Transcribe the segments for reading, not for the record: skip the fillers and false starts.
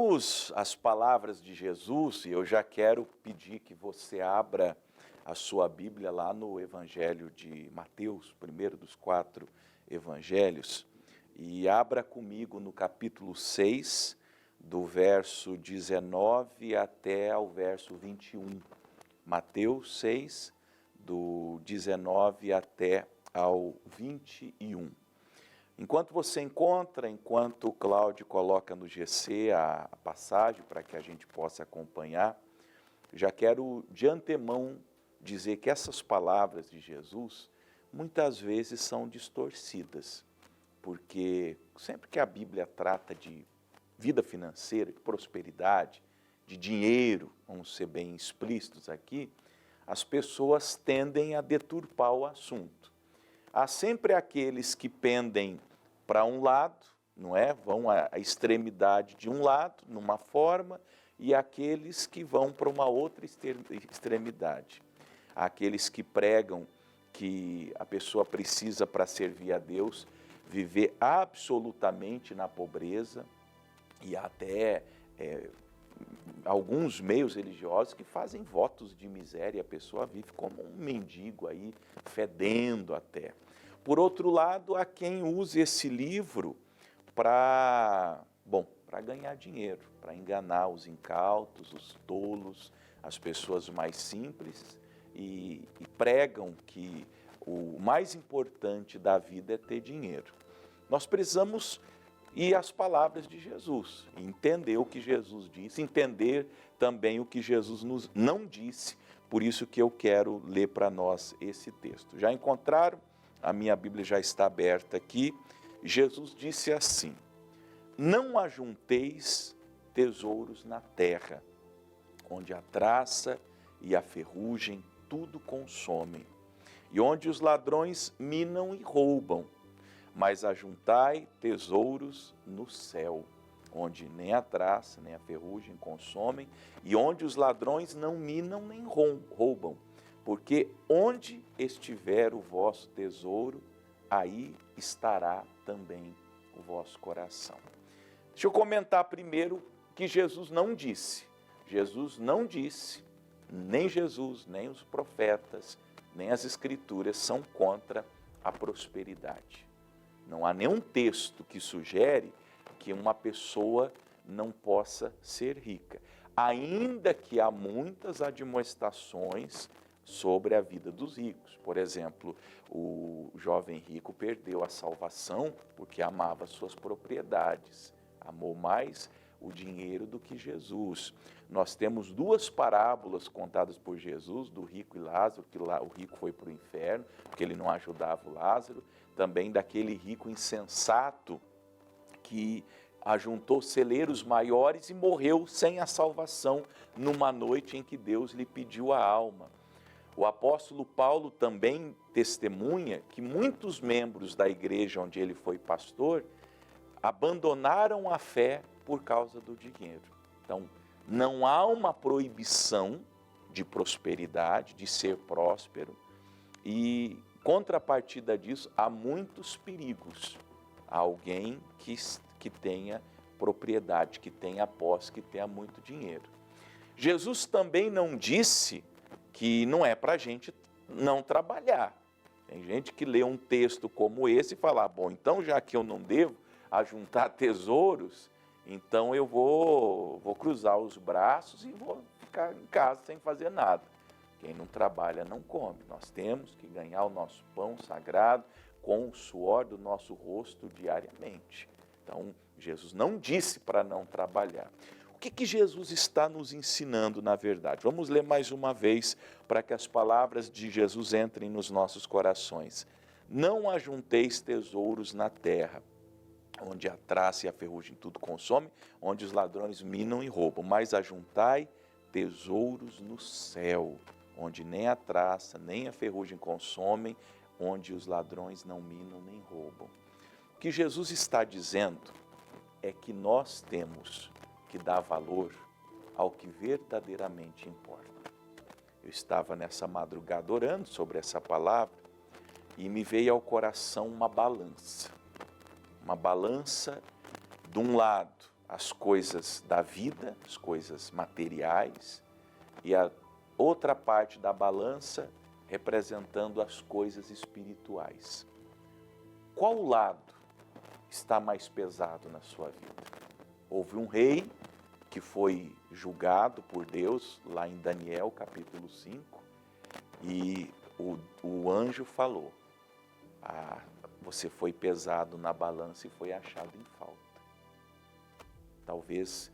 Ouvimos as palavras de Jesus e eu já quero pedir que você abra a sua Bíblia lá no Evangelho de Mateus, primeiro dos 4 evangelhos, e abra comigo no capítulo 6, do verso 19 até ao verso 21. Mateus 6, do 19 até ao 21. Enquanto você enquanto o Cláudio coloca no GC a passagem para que a gente possa acompanhar, já quero de antemão dizer que essas palavras de Jesus muitas vezes são distorcidas, porque sempre que a Bíblia trata de vida financeira, de prosperidade, de dinheiro, vamos ser bem explícitos aqui, as pessoas tendem a deturpar o assunto. Há sempre aqueles que pendem para um lado, não é? Vão à extremidade de um lado, numa forma, e aqueles que vão para uma outra extremidade. Há aqueles que pregam que a pessoa precisa, para servir a Deus, viver absolutamente na pobreza, e até alguns meios religiosos que fazem votos de miséria, a pessoa vive como um mendigo aí, fedendo até. Por outro lado, há quem use esse livro para ganhar dinheiro, para enganar os incautos, os tolos, as pessoas mais simples, e pregam que o mais importante da vida é ter dinheiro. Nós precisamos ir às palavras de Jesus, entender o que Jesus disse, entender também o que Jesus nos não disse, por isso que eu quero ler para nós esse texto. Já encontraram? A minha Bíblia já está aberta aqui. Jesus disse assim: não ajunteis tesouros na terra, onde a traça e a ferrugem tudo consomem, e onde os ladrões minam e roubam, mas ajuntai tesouros no céu, onde nem a traça nem a ferrugem consomem, e onde os ladrões não minam nem roubam. Porque onde estiver o vosso tesouro, aí estará também o vosso coração. Deixa eu comentar primeiro que Jesus não disse. Jesus não disse, nem Jesus, nem os profetas, nem as escrituras são contra a prosperidade. Não há nenhum texto que sugere que uma pessoa não possa ser rica, ainda que há muitas admoestações sobre a vida dos ricos. Por exemplo, o jovem rico perdeu a salvação porque amava suas propriedades, amou mais o dinheiro do que Jesus. Nós temos 2 parábolas contadas por Jesus, do rico e Lázaro, que lá o rico foi para o inferno, porque ele não ajudava o Lázaro, também daquele rico insensato que ajuntou celeiros maiores e morreu sem a salvação numa noite em que Deus lhe pediu a alma. O apóstolo Paulo também testemunha que muitos membros da igreja onde ele foi pastor abandonaram a fé por causa do dinheiro. Então, não há uma proibição de prosperidade, de ser próspero, e contrapartida disso, há muitos perigos. Há alguém que tenha propriedade, que tenha posse, que tenha muito dinheiro. Jesus também não disse que não é para a gente não trabalhar. Tem gente que lê um texto como esse e fala, bom, então já que eu não devo ajuntar tesouros, então eu vou cruzar os braços e vou ficar em casa sem fazer nada. Quem não trabalha não come. Nós temos que ganhar o nosso pão sagrado com o suor do nosso rosto diariamente. Então, Jesus não disse para não trabalhar. O que Jesus está nos ensinando, na verdade? Vamos ler mais uma vez para que as palavras de Jesus entrem nos nossos corações. Não ajunteis tesouros na terra, onde a traça e a ferrugem tudo consome, onde os ladrões minam e roubam, mas ajuntai tesouros no céu, onde nem a traça nem a ferrugem consomem, onde os ladrões não minam nem roubam. O que Jesus está dizendo é que nós temos que dar valor ao que verdadeiramente importa. Eu estava nessa madrugada orando sobre essa palavra e me veio ao coração uma balança. Uma balança, de um lado, as coisas da vida, as coisas materiais, e a outra parte da balança representando as coisas espirituais. Qual lado está mais pesado na sua vida? Houve um rei que foi julgado por Deus, lá em Daniel, capítulo 5, e o anjo falou, você foi pesado na balança e foi achado em falta. Talvez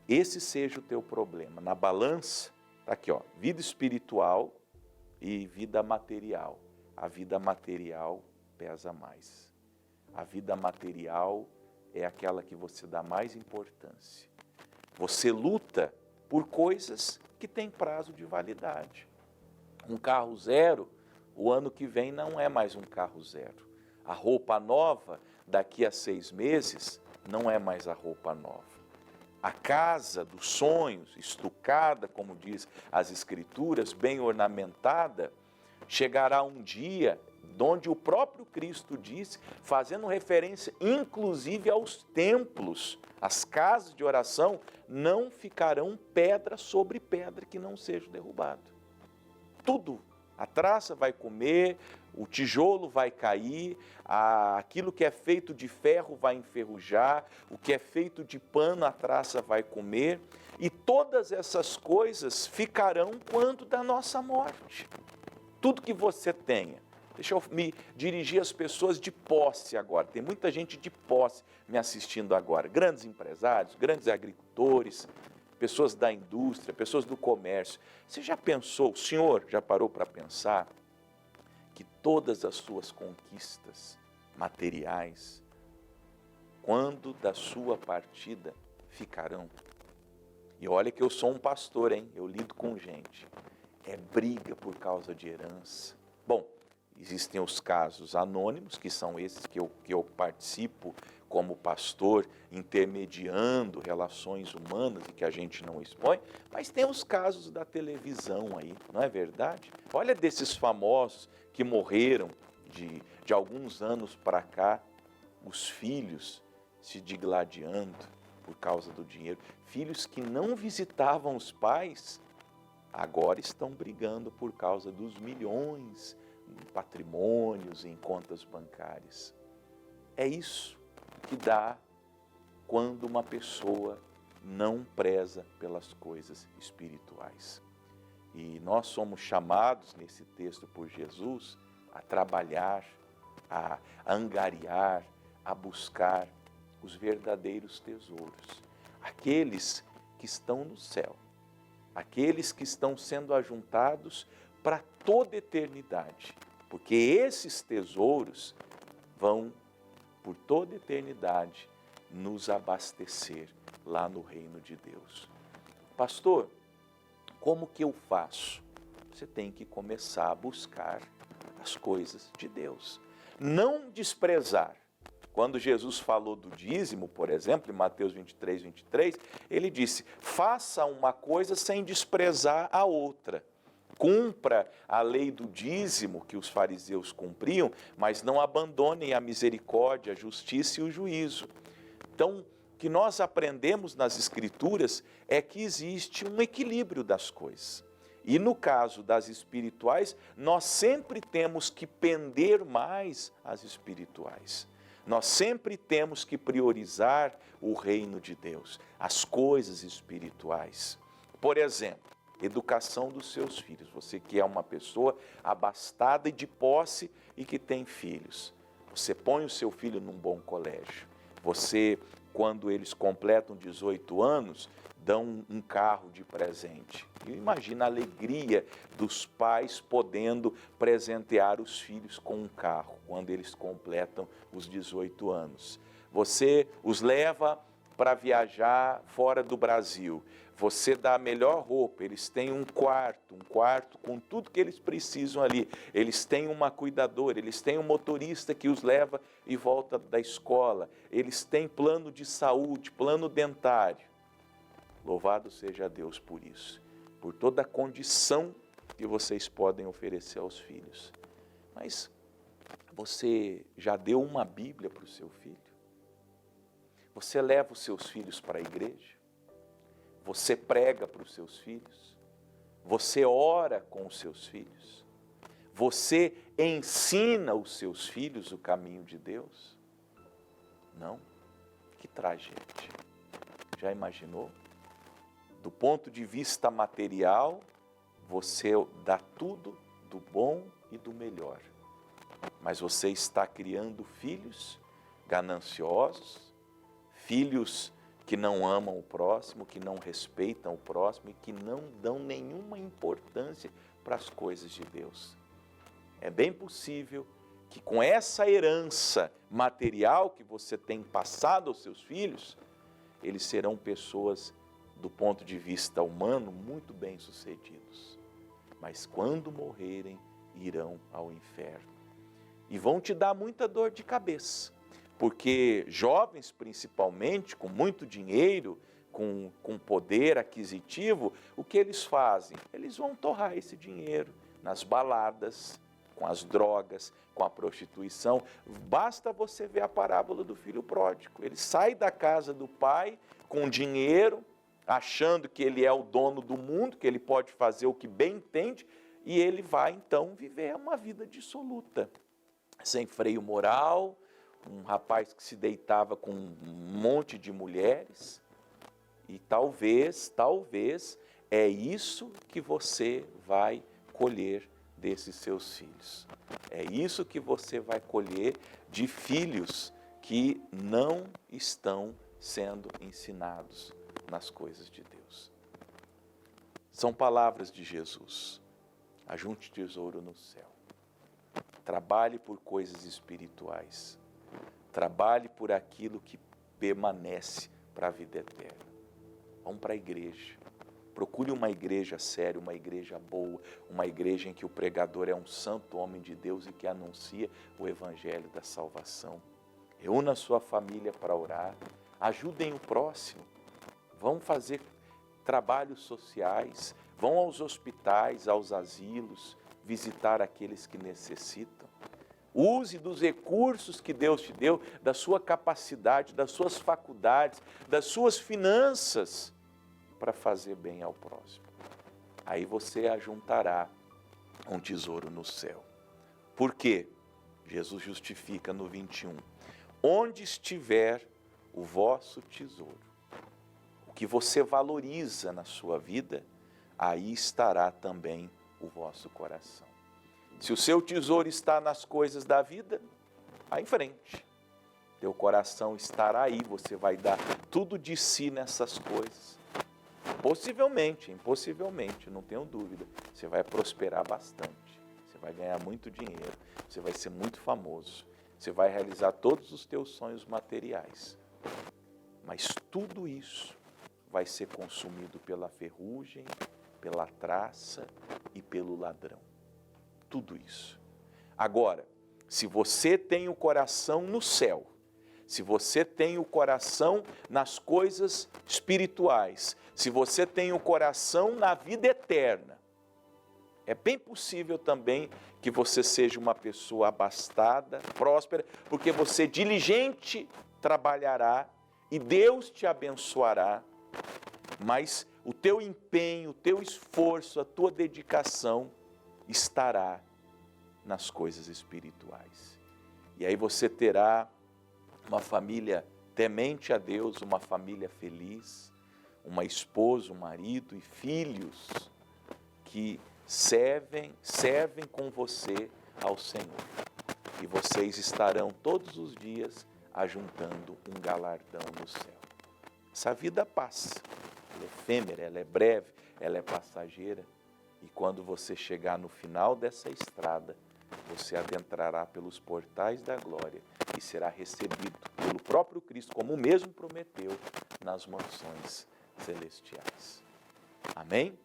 esse seja o teu problema. Na balança, tá aqui, ó, vida espiritual e vida material. A vida material pesa mais. A vida material é aquela que você dá mais importância. Você luta por coisas que têm prazo de validade. Um carro zero, o ano que vem não é mais um carro zero. A roupa nova, daqui a 6 meses, não é mais a roupa nova. A casa dos sonhos, estucada, como diz as Escrituras, bem ornamentada, chegará um dia onde o próprio Cristo disse, fazendo referência inclusive aos templos, as casas de oração, não ficarão pedra sobre pedra que não seja derrubado. Tudo, a traça vai comer, o tijolo vai cair, aquilo que é feito de ferro vai enferrujar, o que é feito de pano a traça vai comer, e todas essas coisas ficarão quando da nossa morte. Tudo que você tenha. Deixa eu me dirigir às pessoas de posse agora. Tem muita gente de posse me assistindo agora. Grandes empresários, grandes agricultores, pessoas da indústria, pessoas do comércio. Você já pensou, o senhor já parou para pensar que todas as suas conquistas materiais, quando da sua partida, ficarão? E olha que eu sou um pastor, hein? Eu lido com gente. É briga por causa de herança. Bom, existem os casos anônimos, que são esses que eu participo como pastor, intermediando relações humanas e que a gente não expõe, mas tem os casos da televisão aí, não é verdade? Olha desses famosos que morreram de alguns anos para cá, os filhos se digladiando por causa do dinheiro, filhos que não visitavam os pais, agora estão brigando por causa dos milhões em patrimônios, em contas bancárias. É isso que dá quando uma pessoa não preza pelas coisas espirituais. E nós somos chamados nesse texto por Jesus a trabalhar, a angariar, a buscar os verdadeiros tesouros, aqueles que estão no céu, aqueles que estão sendo ajuntados para toda eternidade, porque esses tesouros vão, por toda eternidade, nos abastecer lá no reino de Deus. Pastor, como que eu faço? Você tem que começar a buscar as coisas de Deus. Não desprezar. Quando Jesus falou do dízimo, por exemplo, em Mateus 23, 23, ele disse, faça uma coisa sem desprezar a outra. Cumpra a lei do dízimo que os fariseus cumpriam, mas não abandonem a misericórdia, a justiça e o juízo. Então, o que nós aprendemos nas Escrituras é que existe um equilíbrio das coisas. E no caso das espirituais, nós sempre temos que pender mais as espirituais. Nós sempre temos que priorizar o reino de Deus, as coisas espirituais. Por exemplo, educação dos seus filhos. Você que é uma pessoa abastada e de posse e que tem filhos. Você põe o seu filho num bom colégio. Você, quando eles completam 18 anos, dão um carro de presente. E imagina a alegria dos pais podendo presentear os filhos com um carro quando eles completam os 18 anos. Você os leva para viajar fora do Brasil. Você dá a melhor roupa, eles têm um quarto com tudo que eles precisam ali. Eles têm uma cuidadora, eles têm um motorista que os leva e volta da escola. Eles têm plano de saúde, plano dentário. Louvado seja Deus por isso, por toda a condição que vocês podem oferecer aos filhos. Mas você já deu uma Bíblia para o seu filho? Você leva os seus filhos para a igreja? Você prega para os seus filhos? Você ora com os seus filhos? Você ensina os seus filhos o caminho de Deus? Não? Que tragédia. Já imaginou? Do ponto de vista material, você dá tudo do bom e do melhor. Mas você está criando filhos gananciosos, filhos que não amam o próximo, que não respeitam o próximo e que não dão nenhuma importância para as coisas de Deus. É bem possível que com essa herança material que você tem passado aos seus filhos, eles serão pessoas, do ponto de vista humano, muito bem-sucedidos. Mas quando morrerem, irão ao inferno. E vão te dar muita dor de cabeça, porque jovens, principalmente, com muito dinheiro, com poder aquisitivo, o que eles fazem? Eles vão torrar esse dinheiro nas baladas, com as drogas, com a prostituição. Basta você ver a parábola do filho pródigo. Ele sai da casa do pai com dinheiro, achando que ele é o dono do mundo, que ele pode fazer o que bem entende, e ele vai então viver uma vida dissoluta, sem freio moral, um rapaz que se deitava com um monte de mulheres, e talvez é isso que você vai colher desses seus filhos. É isso que você vai colher de filhos que não estão sendo ensinados nas coisas de Deus. São palavras de Jesus. Ajunte tesouro no céu. Trabalhe por coisas espirituais. Trabalhe por aquilo que permanece para a vida eterna. Vamos para a igreja. Procure uma igreja séria, uma igreja boa, uma igreja em que o pregador é um santo homem de Deus e que anuncia o evangelho da salvação. Reúna a sua família para orar. Ajudem o próximo. Vão fazer trabalhos sociais. Vão aos hospitais, aos asilos, visitar aqueles que necessitam. Use dos recursos que Deus te deu, da sua capacidade, das suas faculdades, das suas finanças, para fazer bem ao próximo. Aí você ajuntará um tesouro no céu. Por quê? Jesus justifica no 21. Onde estiver o vosso tesouro, o que você valoriza na sua vida, aí estará também o vosso coração. Se o seu tesouro está nas coisas da vida, vá em frente. Teu coração estará aí, você vai dar tudo de si nessas coisas. Impossivelmente, não tenho dúvida, você vai prosperar bastante, você vai ganhar muito dinheiro, você vai ser muito famoso, você vai realizar todos os teus sonhos materiais. Mas tudo isso vai ser consumido pela ferrugem, pela traça e pelo ladrão. Tudo isso. Agora, se você tem o coração no céu, se você tem o coração nas coisas espirituais, se você tem o coração na vida eterna, é bem possível também que você seja uma pessoa abastada, próspera, porque você diligente trabalhará e Deus te abençoará, mas o teu empenho, o teu esforço, a tua dedicação estará nas coisas espirituais. E aí você terá uma família temente a Deus, uma família feliz, uma esposa, um marido e filhos que servem com você ao Senhor. E vocês estarão todos os dias ajuntando um galardão no céu. Essa vida passa, ela é efêmera, ela é breve, ela é passageira. E quando você chegar no final dessa estrada, você adentrará pelos portais da glória e será recebido pelo próprio Cristo, como o mesmo prometeu, nas mansões celestiais. Amém?